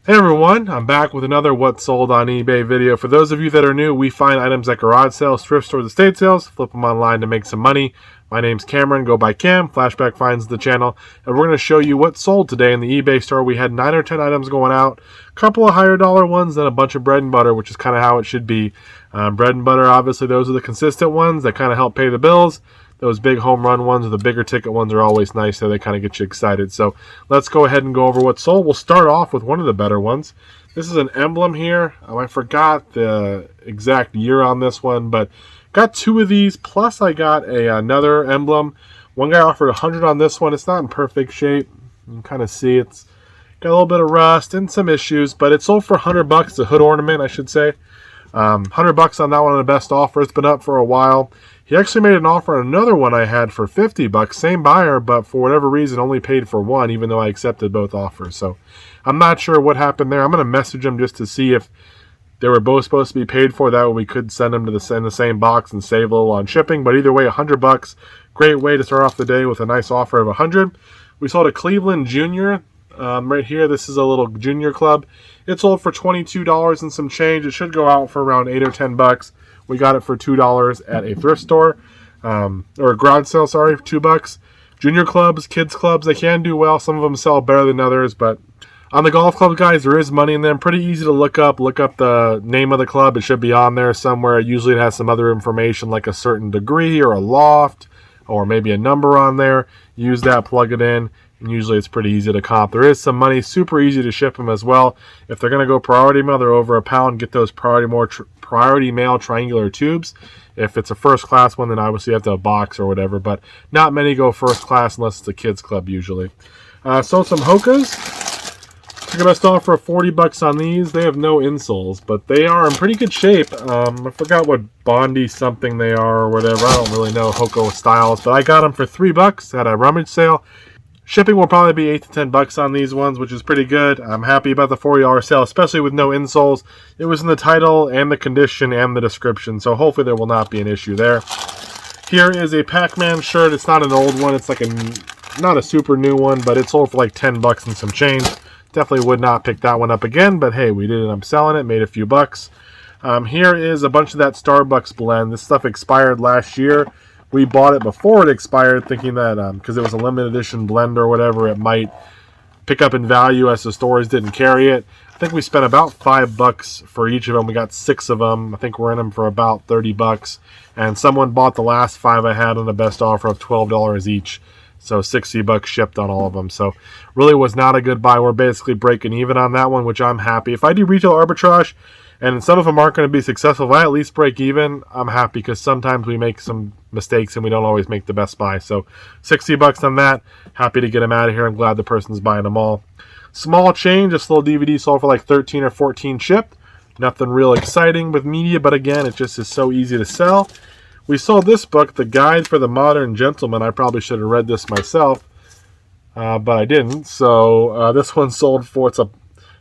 Hey everyone, I'm back with another What Sold on eBay video. For those of you that are new, we find items at garage sales, thrift stores, estate sales, flip them online to make some money. My name's Cameron, go by Cam, Flashback finds the channel, and we're going to show you what sold today in the eBay store. We had 9 or 10 items going out, a couple of higher dollar ones, and a bunch of bread and butter, which is kind of how it should be. Bread and butter, obviously those are the consistent ones that kind of help pay the bills. Those big home run ones or the bigger ticket ones are always nice, so they kind of get you excited. So let's go ahead and go over what's sold. We'll start off with one of the better ones. This is an emblem here. I forgot the exact year on this one, but got 2 of these, plus I got another emblem. One guy offered 100 on this one. It's not in perfect shape. You can kind of see it's got a little bit of rust and some issues, but it sold for 100 bucks. It's a hood ornament, I should say. 100 bucks on that one on the best offer. It's been up for a while. He actually made an offer on another one I had for 50 bucks. Same buyer, but for whatever reason only paid for one, even though I accepted both offers. So I'm not sure what happened there. I'm going to message him just to see if they were both supposed to be paid for. That way we could send them to in the same box and save a little on shipping. But either way, 100 bucks. Great way to start off the day with a nice offer of 100. We sold a Cleveland Junior. Right here, this is a little junior club. It sold for $22 and some change. It should go out for around 8 or 10 bucks. We got it for $2 at a thrift store, or a garage sale, sorry, for $2. Junior clubs, kids clubs, they can do well. Some of them sell better than others, but on the golf club, guys, there is money in them. Pretty easy to look up. Look up the name of the club. It should be on there somewhere. Usually it has some other information like a certain degree or a loft or maybe a number on there. Use that, plug it in. And usually it's pretty easy to comp. There is some money, super easy to ship them as well. If they're going to go priority mail, they're over £1. Get those priority mail triangular tubes. If it's a first class one, then obviously you have to have a box or whatever, but not many go first class unless it's a kids club usually. Sold some Hokas. Took a best offer of 40 bucks on these. They have no insoles, but they are in pretty good shape. I forgot what Bondi something they are or whatever. I don't really know Hoka styles, but I got them for $3 at a rummage sale. Shipping will probably be 8 to 10 bucks on these ones, which is pretty good. I'm happy about the $40 sale, especially with no insoles. It was in the title and the condition and the description, so hopefully there will not be an issue there. Here is a Pac-Man shirt. It's not an old one. It's like not a super new one, but it sold for like 10 bucks and some change. Definitely would not pick that one up again, but hey, we did end up selling it, made a few bucks. Here is a bunch of that Starbucks blend. This stuff expired last year. We bought it before it expired, thinking that because it was a limited edition blend or whatever, it might pick up in value as the stores didn't carry it. I think we spent about $5 for each of them. We got 6 of them. I think we're in them for about 30 bucks. And someone bought the last 5 I had on the best offer of $12 each. So 60 bucks shipped on all of them. So really was not a good buy. We're basically breaking even on that one, which I'm happy. If I do retail arbitrage, and some of them aren't going to be successful, if I at least break even, I'm happy, because sometimes we make some mistakes and we don't always make the best buy. So 60 bucks on that. Happy to get them out of here. I'm glad the person's buying them all. Small change. This little DVD sold for like 13 or 14 shipped. Nothing real exciting with media, but again, it just is so easy to sell. We sold this book, The Guide for the Modern Gentleman. I probably should have read this myself, but I didn't. So this one sold for, it's a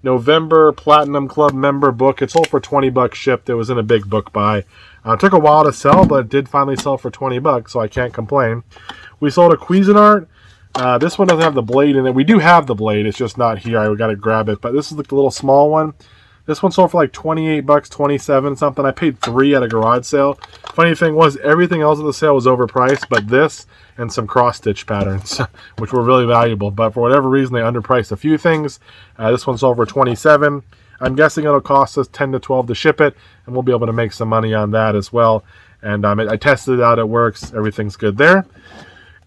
November Platinum Club member book. It sold for 20 bucks shipped. It was in a big book buy. It took a while to sell, but it did finally sell for 20 bucks, so I can't complain. We sold a Cuisinart. This one doesn't have the blade in it. We do have the blade. It's just not here. I got to grab it. But this is like the little small one. This one sold for like 28 bucks, 27 something. I paid 3 at a garage sale. Funny thing was, everything else at the sale was overpriced, but this and some cross-stitch patterns, which were really valuable. But for whatever reason, they underpriced a few things. This one sold for 27. I'm guessing it'll cost us 10 to 12 to ship it, and we'll be able to make some money on that as well. And I tested it out. It works. Everything's good there.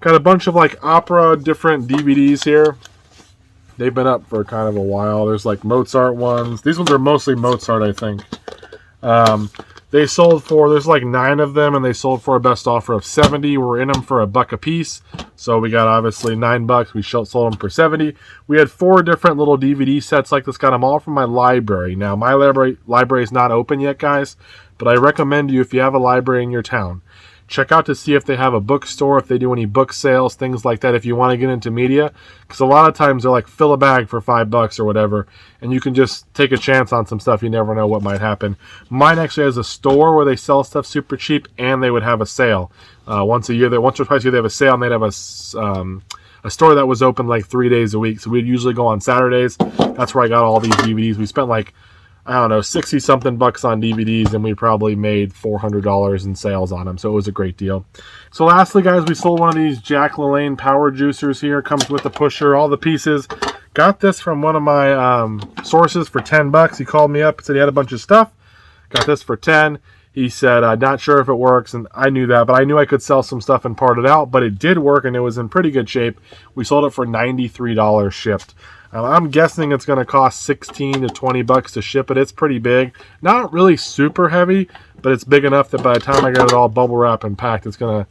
Got a bunch of like opera different DVDs here. They've been up for kind of a while. There's like Mozart ones. These ones are mostly Mozart, I think. They sold for, there's like 9 of them, and they sold for a best offer of 70. We're in them for $1 a piece. So we got obviously 9 bucks. We sold them for 70. We had 4 different little DVD sets like this. Got them all from my library. Now, my library is not open yet, guys, but I recommend you, if you have a library in your town, check out to see if they have a bookstore, if they do any book sales, things like that, if you want to get into media. Because a lot of times they're like, fill a bag for $5 or whatever, and you can just take a chance on some stuff. You never know what might happen. Mine actually has a store where they sell stuff super cheap, and they would have a sale. Once or twice a year they have a sale, and they'd have a store that was open like 3 days a week. So we'd usually go on Saturdays. That's where I got all these DVDs. We spent like, I don't know, 60 something bucks on DVDs, and we probably made $400 in sales on them. So it was a great deal. So lastly, guys, we sold one of these Jack LaLanne power juicers here. Comes with the pusher, all the pieces. Got this from one of my sources for 10 bucks. He called me up and said he had a bunch of stuff. Got this for 10. He said, not sure if it works, and I knew that, but I knew I could sell some stuff and part it out, but it did work, and it was in pretty good shape. We sold it for $93 shipped. I'm guessing it's going to cost 16 to 20 bucks to ship it. It's pretty big. Not really super heavy, but it's big enough that by the time I get it all bubble wrapped and packed, it's going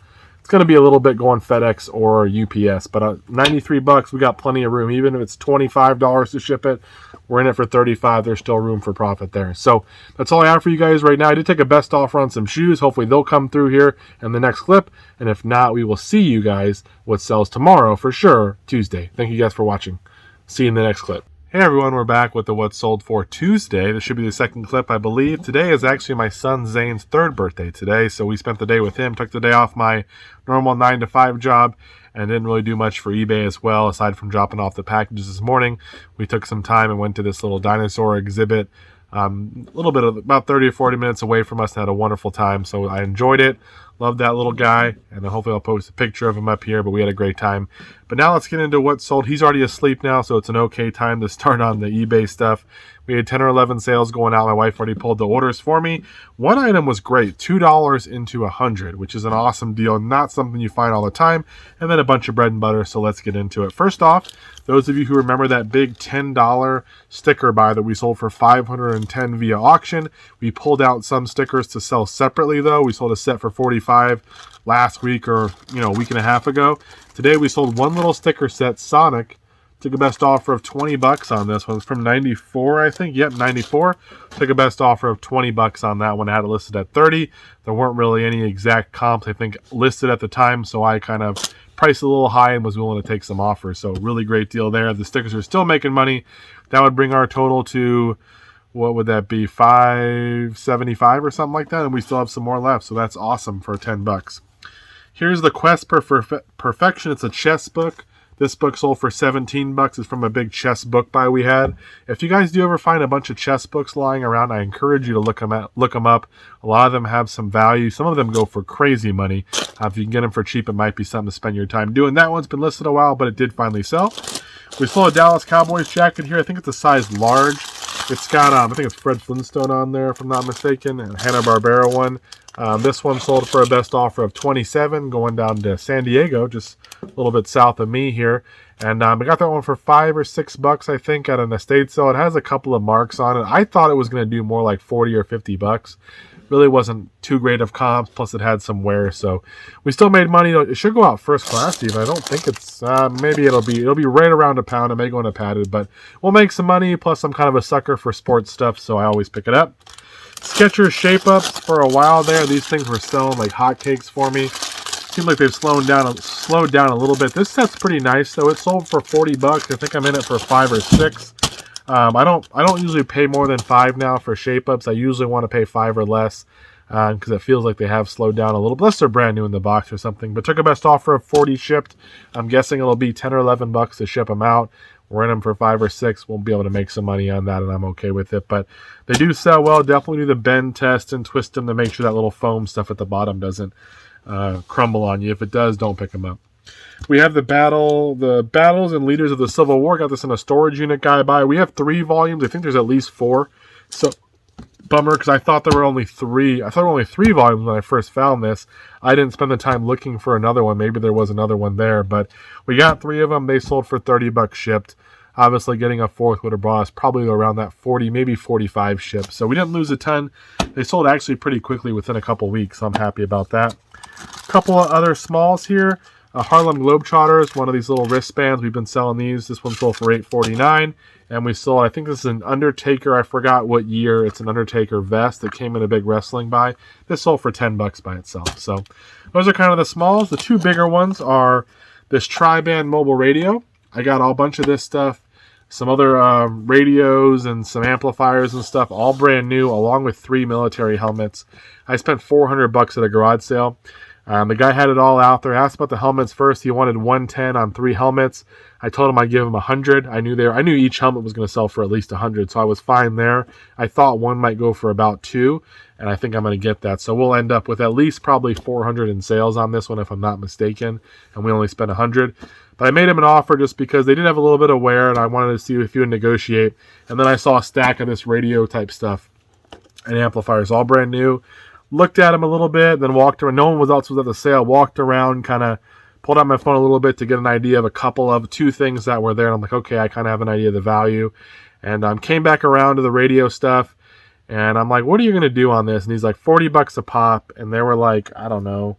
to be a little bit going FedEx or UPS. But 93 bucks, we got plenty of room. Even if it's $25 to ship it, we're in it for 35. There's still room for profit there. So that's all I have for you guys right now. I did take a best offer on some shoes. Hopefully they'll come through here in the next clip. And if not, we will see you guys what sells tomorrow for sure, Tuesday. Thank you guys for watching. See you in the next clip. Hey everyone, we're back with the What Sold for Tuesday. This should be the second clip, I believe. Today is actually my son Zane's 3rd birthday today, so we spent the day with him. Took the day off my normal 9 to 5 job and didn't really do much for eBay as well, aside from dropping off the packages this morning. We took some time and went to this little dinosaur exhibit, a little bit of about 30 or 40 minutes away from us, and had a wonderful time. So I enjoyed it. Loved that little guy, and hopefully I'll post a picture of him up here, but we had a great time. But now let's get into what sold. He's already asleep now, so it's an okay time to start on the eBay stuff. We had 10 or 11 sales going out. My wife already pulled the orders for me. One item was great, $2 into 100, which is an awesome deal, not something you find all the time. And then a bunch of bread and butter, so let's get into it. First off, those of you who remember that big $10 sticker buy that we sold for $510 via auction, we pulled out some stickers to sell separately though. We sold a set for $45 last week, or a week and a half ago. Today we sold one little sticker set, Sonic. Took a best offer of 20 bucks on this one. It's from 94, I think. Yep, 94. Took a best offer of 20 bucks on that one. I had it listed at 30. There weren't really any exact comps, I think, listed at the time, so I kind of priced a little high and was willing to take some offers. So really great deal there. The stickers are still making money. That would bring our total to, what would that be, $575 or something like that, and we still have some more left, so that's awesome for 10 bucks. Here's the Quest Perfection. It's a chess book. This book sold for 17 bucks. It's from a big chess book buy we had. If you guys do ever find a bunch of chess books lying around, I encourage you to look them up. A lot of them have some value. Some of them go for crazy money. If you can get them for cheap, it might be something to spend your time doing. That one's been listed a while, but it did finally sell. We sold a Dallas Cowboys jacket here. I think it's a size large. It's got, I think it's Fred Flintstone on there, if I'm not mistaken, and Hanna-Barbera one. This one sold for a best offer of $27, going down to San Diego, just a little bit south of me here. And I got that one for $5 or $6, I think, at an estate sale. It has a couple of marks on it. I thought it was going to do more like 40 or 50 bucks. Really wasn't too great of comps, plus it had some wear, so we still made money. It should go out first class even. I don't think it's, maybe it'll be right around a pound. It may go into padded, but we'll make some money, plus I'm kind of a sucker for sports stuff, so I always pick it up. Skechers shape-ups for a while there. These things were selling like hotcakes for me. Seems like they've slowed down a little bit. This set's pretty nice, though. It sold for 40 bucks. I think I'm in it for 5 or 6. I don't usually pay more than 5 now for shape-ups. I usually want to pay 5 or less because it feels like they have slowed down a little. Unless they're brand new in the box or something. But took a best offer of 40 shipped. I'm guessing it'll be 10 or 11 bucks to ship them out. We're in them for 5 or 6. We'll be able to make some money on that, and I'm okay with it. But they do sell well. Definitely do the bend test and twist them to make sure that little foam stuff at the bottom doesn't crumble on you. If it does, don't pick them up. We have the Battles and Leaders of the Civil War. Got this in a storage unit guy buy. We have 3 volumes. I think there's at least 4. So bummer, because I thought there were only 3. I thought there were only 3 volumes when I first found this. I didn't spend the time looking for another one. Maybe there was another one there, but we got 3 of them. They sold for 30 bucks shipped. Obviously, getting a 4th would have brought us probably around that 40, maybe 45 shipped. So we didn't lose a ton. They sold actually pretty quickly within a couple weeks. So I'm happy about that. A couple of other smalls here. Harlem Globetrotters, one of these little wristbands. We've been selling these. This one sold for $8.49. And we sold, I think this is an Undertaker. I forgot what year. It's an Undertaker vest that came in a big wrestling buy. This sold for 10 bucks by itself. So those are kind of the smalls. The 2 bigger ones are this tri-band mobile radio. I got a bunch of this stuff. Some other radios and some amplifiers and stuff, all brand new, along with 3 military helmets. I spent $400 at a garage sale. The guy had it all out there. I asked about the helmets first. He wanted 110 on 3 helmets. I told him I'd give him 100. I knew each helmet was going to sell for at least 100, so I was fine there. I thought one might go for about 2, and I think I'm going to get that. So we'll end up with at least probably 400 in sales on this one, if I'm not mistaken, and we only spent 100. But I made him an offer just because they did have a little bit of wear, and I wanted to see if he would negotiate. And then I saw a stack of this radio type stuff and amplifiers, all brand new. Looked at him a little bit, then walked around. No one else was at the sale. Walked around, kind of pulled out my phone a little bit to get an idea of 2 things that were there. And I'm like, okay, I kind of have an idea of the value. And came back around to the radio stuff. And I'm like, what are you going to do on this? And he's like, $40 a pop. And there were like, I don't know,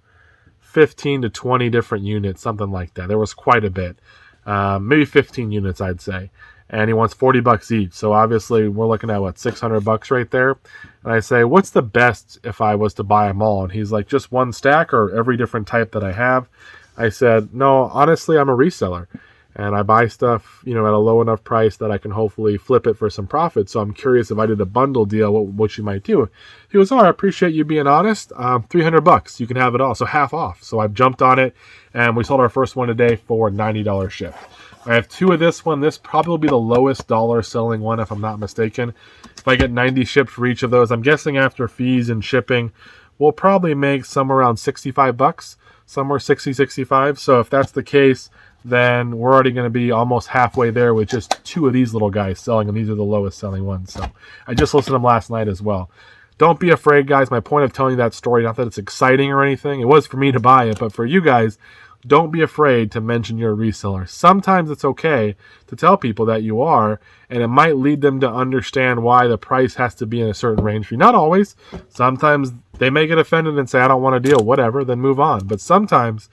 15 to 20 different units, something like that. There was quite a bit. Maybe 15 units, I'd say. And he wants $40 each. So obviously we're looking at, what, $600 right there. And I say, what's the best if I was to buy them all? And he's like, just one stack or every different type that I have? I said, no, honestly, I'm a reseller. And I buy stuff, at a low enough price that I can hopefully flip it for some profit. So I'm curious if I did a bundle deal, what you might do. He goes, I appreciate you being honest. $300, you can have it all. So half off. So I jumped on it, and we sold our first one today for $90 shipped. I have 2 of this one. This probably will be the lowest dollar selling one, if I'm not mistaken. If I get 90 shipped for each of those, I'm guessing after fees and shipping, we'll probably make somewhere around $65, somewhere 60, 65. So if that's the case, then we're already going to be almost halfway there with just 2 of these little guys selling, and these are the lowest selling ones. So I just listened to them last night as well. Don't be afraid, guys. My point of telling you that story, not that it's exciting or anything. It was for me to buy it, but for you guys, don't be afraid to mention you're a reseller. Sometimes it's okay to tell people that you are, and it might lead them to understand why the price has to be in a certain range for you. Not always. Sometimes they may get offended and say, I don't want to deal, whatever, then move on. But sometimes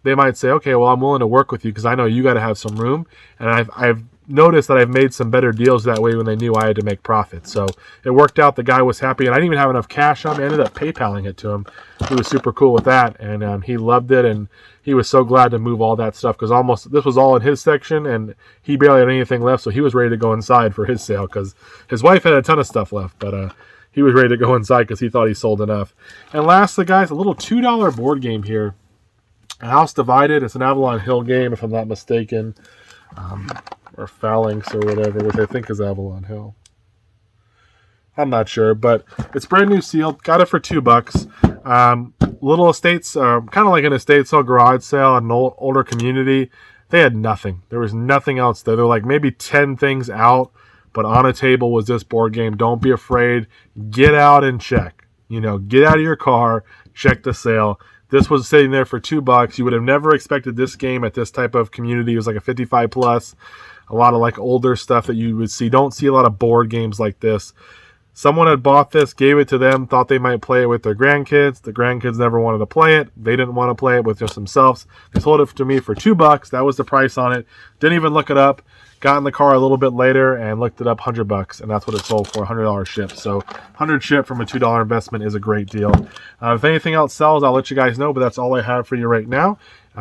they might say, okay, well, I'm willing to work with you because I know you got to have some room. And I've noticed that I've made some better deals that way when they knew I had to make profit. So it worked out. The guy was happy, and I didn't even have enough cash on me. I ended up PayPaling it to him. He was super cool with that, and he loved it, and he was so glad to move all that stuff because this was all in his section, and he barely had anything left, so he was ready to go inside for his sale because his wife had a ton of stuff left, but he was ready to go inside because he thought he sold enough. And lastly, guys, a little $2 board game here. A House Divided. It's an Avalon Hill game, if I'm not mistaken. Or Phalanx or whatever, which I think is Avalon Hill. I'm not sure, but it's brand new sealed. Got it for $2. Little estates, kind of like an estate sale, garage sale, an older community. They had nothing. There was nothing else there. There were like maybe 10 things out, but on a table was this board game. Don't be afraid. Get out and check. Get out of your car, check the sale. This was sitting there for $2. You would have never expected this game at this type of community. It was like a 55 plus. A lot of like older stuff that you would see. Don't see a lot of board games like this. Someone had bought this, gave it to them, thought they might play it with their grandkids. The grandkids never wanted to play it. They didn't want to play it with just themselves. They sold it to me for $2. That was the price on it. Didn't even look it up. Got in the car a little bit later and looked it up, $100, and that's what it sold for, $100 shipped. So 100 shipped from a $2 investment is a great deal. If anything else sells, I'll let you guys know, but that's all I have for you right now.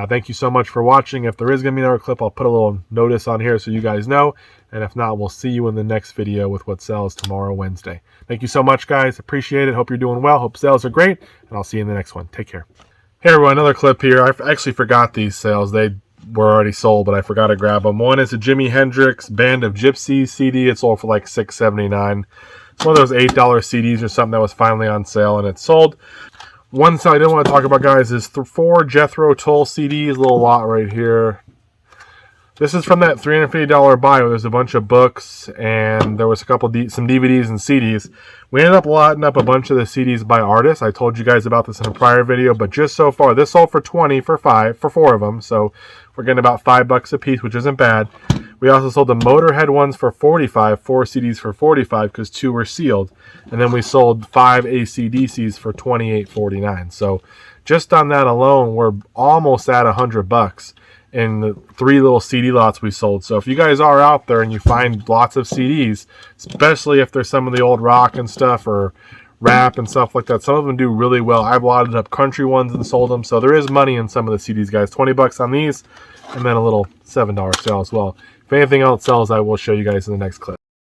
Thank you so much for watching. If there is going to be another clip, I'll put a little notice on here so you guys know. And if not, we'll see you in the next video with what sells tomorrow, Wednesday. Thank you so much, guys. Appreciate it. Hope you're doing well. Hope sales are great. And I'll see you in the next one. Take care. Hey, everyone. Another clip here. I actually forgot these sales. They were already sold, but I forgot to grab them. One is a Jimi Hendrix Band of Gypsies CD. It sold for like $6.79. It's one of those $8 CDs or something that was finally on sale, and it sold. One side I didn't want to talk about, guys, is 4 Jethro Tull CDs. A little lot right here. This is from that $350 buy where there's a bunch of books and there was a couple some DVDs and CDs. We ended up lotting up a bunch of the CDs by artists. I told you guys about this in a prior video, but just so far, this sold for $20 for 4 of them. So we're getting about $5 a piece, which isn't bad. We also sold the Motorhead ones for $45, 4 CDs for $45 because 2 were sealed. And then we sold 5 AC/DCs for $28.49. So just on that alone, we're almost at $100 in the 3 little CD lots we sold. So if you guys are out there and you find lots of CDs, especially if there's some of the old rock and stuff or rap and stuff like that, some of them do really well. I've lotted up country ones and sold them. So there is money in some of the CDs, guys. $20 on these, and then a little $7 sale as well. If anything else sells, I will show you guys in the next clip.